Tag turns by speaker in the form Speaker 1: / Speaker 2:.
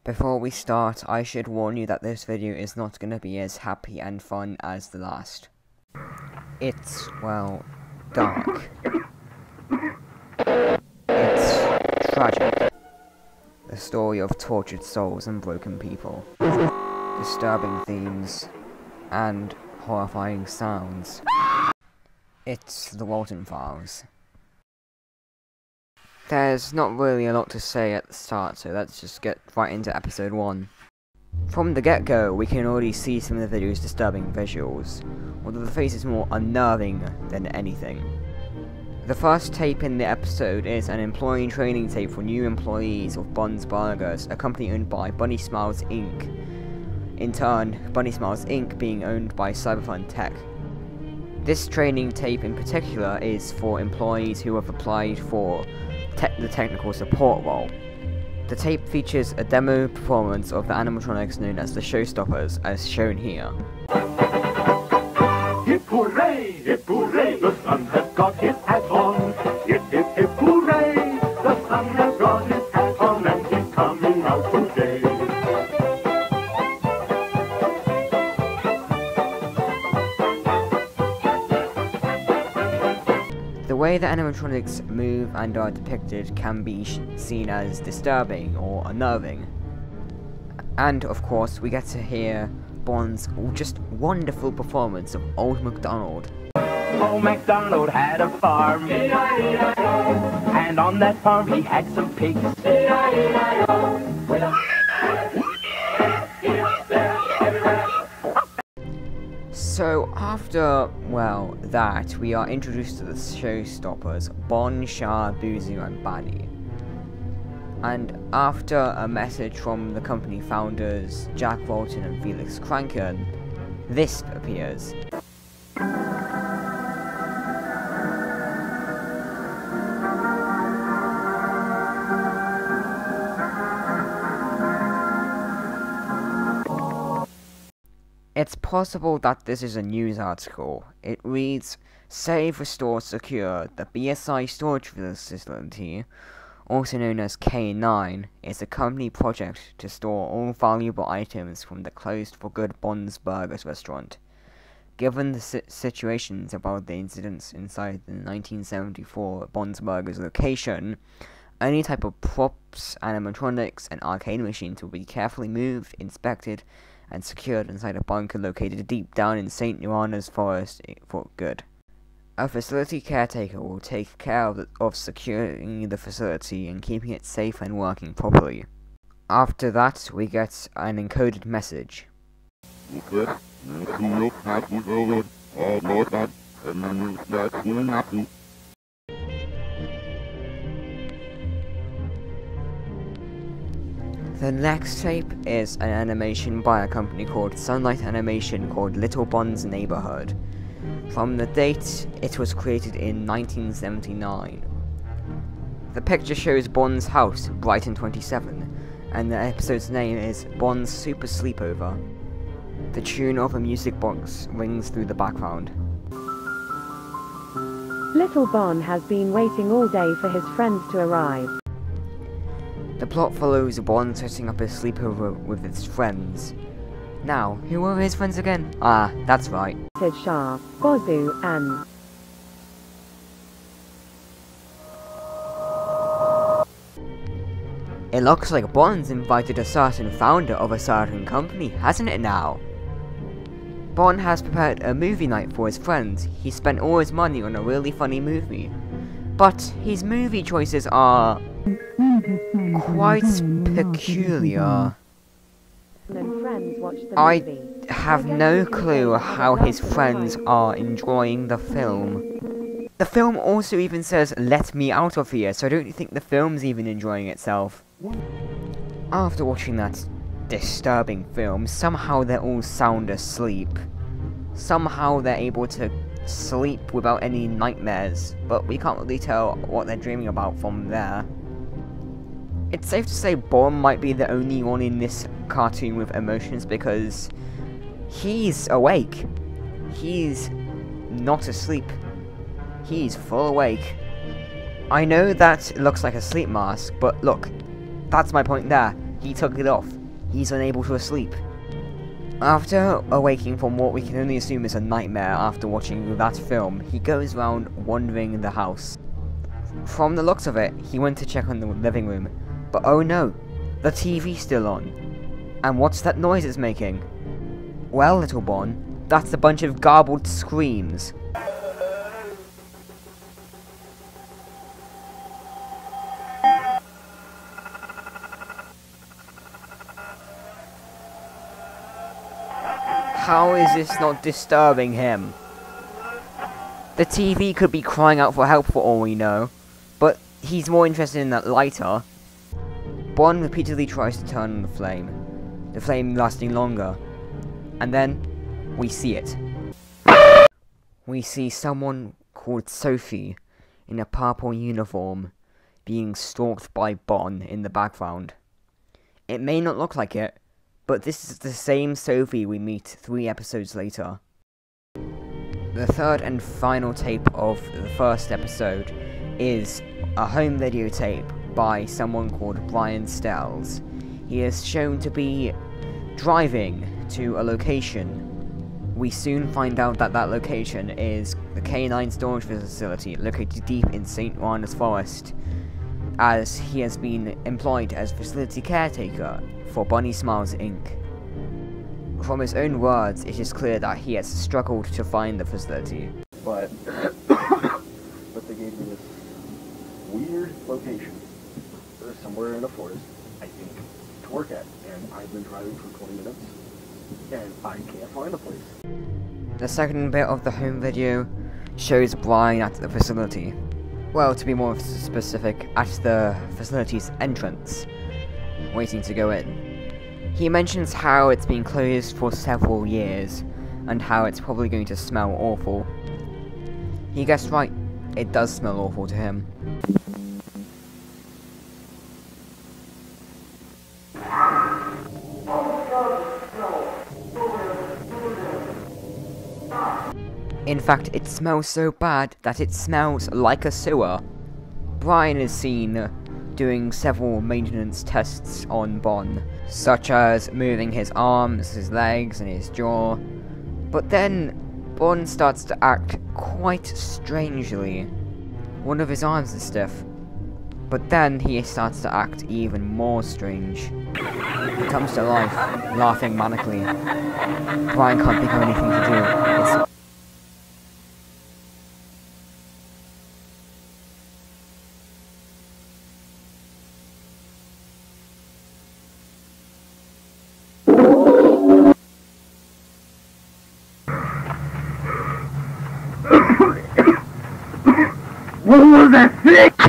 Speaker 1: Before we start, I should warn you that this video is not going to be as happy and fun as the last. It's, well, dark. It's tragic. The story of tortured souls and broken people. Disturbing themes and horrifying sounds. It's the Walten Files. There's not really a lot to say at the start, so let's just get right into episode 1. From the get-go, we can already see some of the video's disturbing visuals, although the face is more unnerving than anything. The first tape in the episode is an employee training tape for new employees of Bond's Burgers, a company owned by Bunny Smiles Inc. In turn, Bunny Smiles Inc. being owned by Cyberfun Tech. This training tape in particular is for employees who have applied for the technical support role. The tape features a demo performance of the animatronics known as the Showstoppers, as shown here.
Speaker 2: Hip hooray, the sun has got his hat on. Hip hooray, the sun has got his hat on and he's coming out today.
Speaker 1: The way the animatronics move and are depicted can be seen as disturbing or unnerving. And of course, we get to hear Bond's just wonderful performance of Old MacDonald.
Speaker 3: Old MacDonald had a farm, and on that farm he had some pigs.
Speaker 1: So after, well, that, we are introduced to the Showstoppers, Bon, Shah, Buzu and Baddy. And after a message from the company founders, Jack Walton and Felix Kranken, this appears. It's possible that this is a news article. It reads, Save, Restore, Secure. The BSI storage facility, also known as K9, is a company project to store all valuable items from the closed for good Bond's Burgers restaurant. Given the situations about the incidents inside the 1974 Bond's Burgers location, any type of props, animatronics, and arcade machines will be carefully moved, inspected, and secured inside a bunker located deep down in St. Joanna's Forest for good. A facility caretaker will take care of securing the facility and keeping it safe and working properly. After that, we get an encoded message. The next tape is an animation by a company called Sunlight Animation called Little Bond's Neighborhood. From the date, it was created in 1979. The picture shows Bond's house, Brighton 27, and the episode's name is Bond's Super Sleepover. The tune of a music box rings through the background.
Speaker 4: Little Bond has been waiting all day for his friends to arrive.
Speaker 1: The plot follows Bond setting up a sleepover with his friends. Now, who are his friends again? Ah, that's right.
Speaker 4: Said Shah, Bozu, and...
Speaker 1: It looks like Bond's invited a certain founder of a certain company, hasn't it now? Bond has prepared a movie night for his friends. He spent all his money on a really funny movie. But his movie choices are quite peculiar. I have no clue how his friends are enjoying the film. The film also even says, "Let me out of here," so I don't think the film's even enjoying itself. After watching that disturbing film, somehow they're all sound asleep. Somehow they're able to sleep without any nightmares, but we can't really tell what they're dreaming about from there. It's safe to say Bond might be the only one in this cartoon with emotions because he's awake. He's not asleep. He's full awake. I know that looks like a sleep mask, but look, that's my point there. he took it off. He's unable to sleep. After awaking from what we can only assume is a nightmare after watching that film, he goes around wandering the house. From the looks of it, he went to check on the living room, but oh no, the TV's still on. And what's that noise it's making? Well, little Bon, that's a bunch of garbled screams. How is this not disturbing him? The TV could be crying out for help for all we know, but he's more interested in that lighter. Bon repeatedly tries to turn on the flame lasting longer, and then we see it. We see someone called Sophie in a purple uniform being stalked by Bon in the background. It may not look like it, but this is the same Sophie we meet 3 episodes later. The third and final tape of the first episode is a home videotape by someone called Brian Stells. He is shown to be driving to a location. We soon find out that that location is the Canine Storage Facility located deep in St. Juana's Forest, as he has been employed as facility caretaker for Bunny Smiles Inc. From his own words, it is clear that he has struggled to find the facility.
Speaker 5: But they gave me this weird location, somewhere in a forest, I think, to work at. And I've been driving for 20 minutes, and I can't find the place.
Speaker 1: The second bit of the home video shows Brian at the facility. Well, to be more specific, at the facility's entrance, waiting to go in. He mentions how it's been closed for several years, and how it's probably going to smell awful. He guessed right, it does smell awful to him. In fact, it smells so bad that it smells like a sewer. Brian is seen doing several maintenance tests on Bon, such as moving his arms, his legs, and his jaw. But then, Bon starts to act quite strangely. One of his arms is stiff. But then he starts to act even more strange. He comes to life, laughing manically. Brian can't think of anything to do.
Speaker 2: What was that thing?